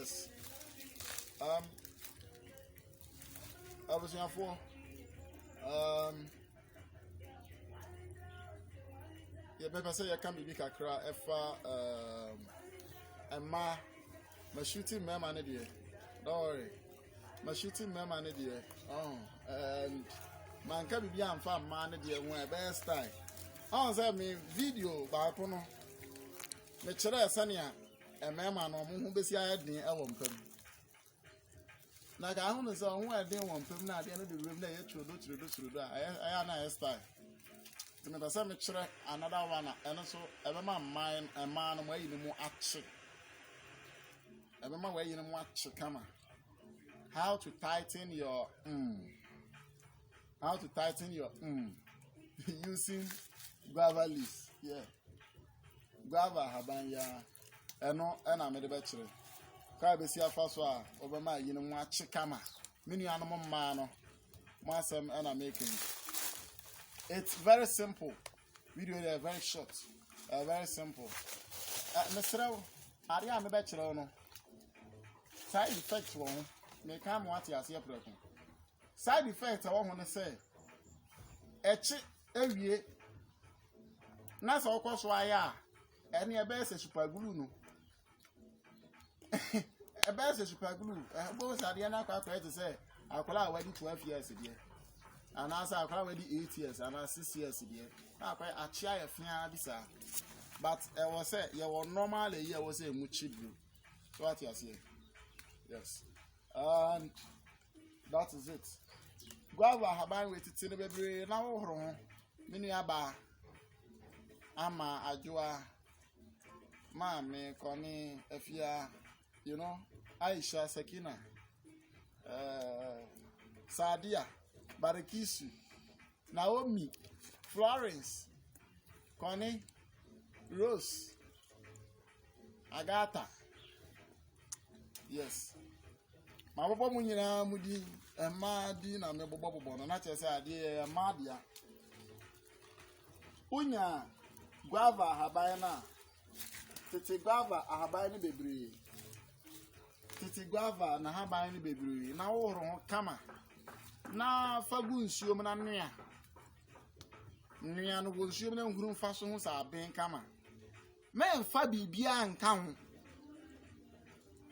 Yes. I was here for yeah, better say I can't be kakra if and my shooting mem and dear. Don't worry. My shooting mem and dear. Oh, and man can be young fan man dear when best time. Oh, say me video by Pono. Me chere sania and mema no who be see I had in Elm. Like I want to say, who I didn't want to know at the end of the room, they do. I am a style. The same try another one, and also every man a man way in more action. Every man way in more action. Come on. How to tighten your How to tighten your using guava leaves. Yeah. Guava habanya. And I made a bachelor. Kabesia Faswa over my chikama. Mini animal mano. Masam and I'm making. It's very simple. Video there very short. Very simple. Mr. I am a bachelor. No. Side effects one. May come what you see a problem. Side effects I want to say. Every Nasa of course why any a best super glue no. A best super glue. Both are the another to say, I'll call already 12 years a year. And as I already 8 years and 6 years a year. I quite a chair of but I was say, you were normally, you was a much blue. So what you say? Yes. And that is it. Guava have I waited till the baby now. Miniaba Ama Ajua Mame Connie Efia. You know, Aisha Sekina, Sadia, Barakisu, Naomi, Florence, Connie, Rose, Agatha. Yes. My papa Munina Mudi, and Madi, and Mebobo, and not just idea, Madia. Unya, Guava, Habayana, Titi Guava, Habayani Baby. Titi Guava na ha ban ni bebree na wo ho kama na fagu nsuom na nea no wo nsuom na nhuru mfa so ho sa ben kama me mfa bibia nka ho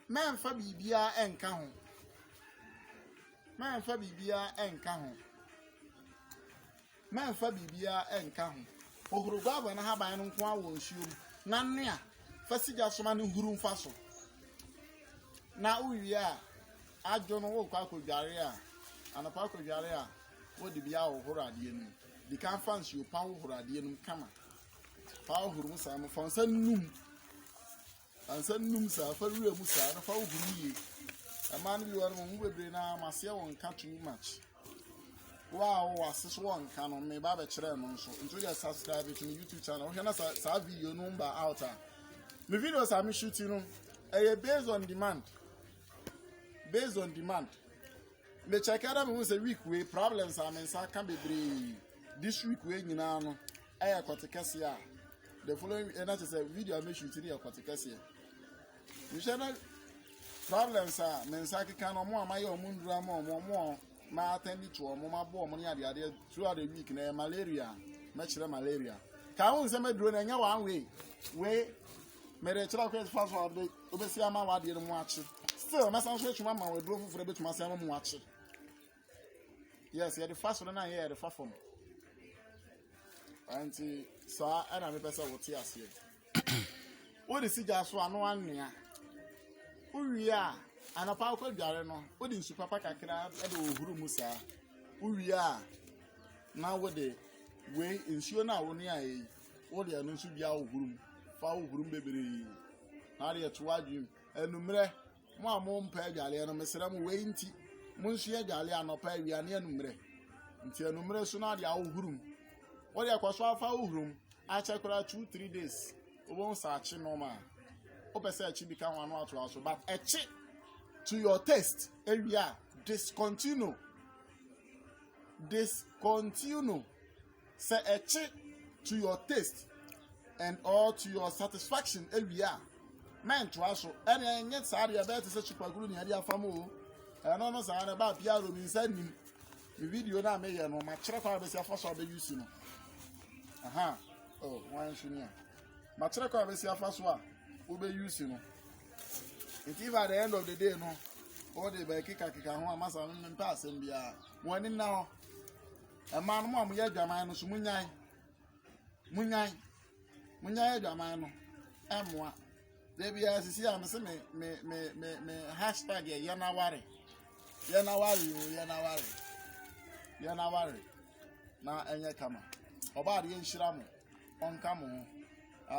me mfa bibia enka ho me mfa bibia enka ho me mfa bibia enka ho ohuru Guava na ha ban no nko awo nsuom na nea fasiga so ma no nhuru mfa so na uya ajo no wo kwa kodware a anapa kodware a wo de bia wo horo ade nu di kan fans yo pa wo horo ade nu kama pa wo horo musa mo fansa num sa fa ruwa musa na fa wo huru yi amanu bi war mo mu bebre na mase won ka too much wow wasis won ka no me ba be kire no so nto ya subscribe to my YouTube channel wo na sa video no mba out a me videos am shooting no based on demand. Based on demand. Me check out me say week way problems am nsa can be this week way nyina no aya kwatekase a the following and that is a video I make shooting here kwatekase. You channel problems are me nsa keka no mo amaye omundura mo ma attend to mo ma bo mo ne ade throughout the week na malaria me chere malaria ka won se me duro na nya one way me re chere ko fast one day obesi ama wa de mo achi still my son switch mama we duro fufure betu ma se ama mo achi. Yes, yeah, the first one na here the far from anti so ana me pesa wo ti ase o de sija so ano anua o wi a anapa ko dware no o de nsu papa kakra e de ohuru musa o wi a na wo de we nsuo na wo ne ayi wo de anu nsu bia ohuru fa ohuru bebere na de to adwum enumre mo amo mpa dware no mesera mo we nti mo nsu ya dware anopa wi ane enumre nti enumre so na de ohuru what you are so far room, I check 2-3 days. We won't search normal. Open search become one or two also, but a check to your taste area. Discontinue. Say a check to your taste and or to your satisfaction area. men to aso ene enye saade ya be te se chupaguru ni ade afam o eno no saade ba piaro mi nsanim mi video na me ye no ma kire kwa be si afa so be use no aha oh wan shunia ma kire kwa be si afa so a wo be use no if at the end of the day no all the be kika ho amasa me pa asem bia woni na ho e ma no mo ye dwaman no so munyan dwaman no emoa de bia sisi am se me hashtag ye na ware na enye kama oba de nhira mo onka mo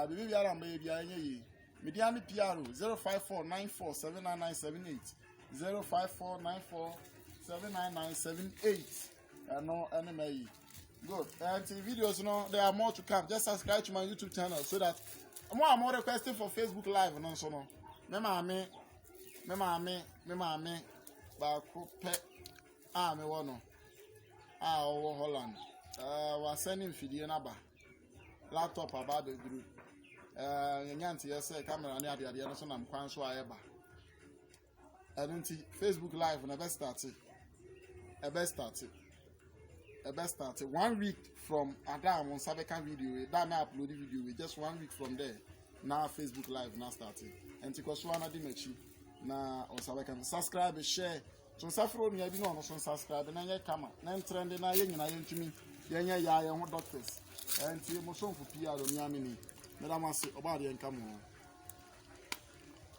bibi biara mba bia enye yi mediani PRO 05494799978 05494799978 no enemy good. And the videos, there are more to come. Just subscribe to my YouTube channel so that more requesting for Facebook Live and so on. Me mama, me wono. Holland. Was sending video number. Laptop about the group. Nyanti yes camera near the other son am kwan so ayeba. And Facebook Live na best start 1 week from Adam on Sabeka video. That may upload the video. Just 1 week from there. Now Facebook Live now starting. And because one of the mechi na on Sabeka subscribe share. So safro ni abi no so subscribe na ye kama. Na trend na ye nyina ye ntumi. Ye nya ya ye ho doctors. And mo so mfu PR o mi amini. Medamase oba de nka mo.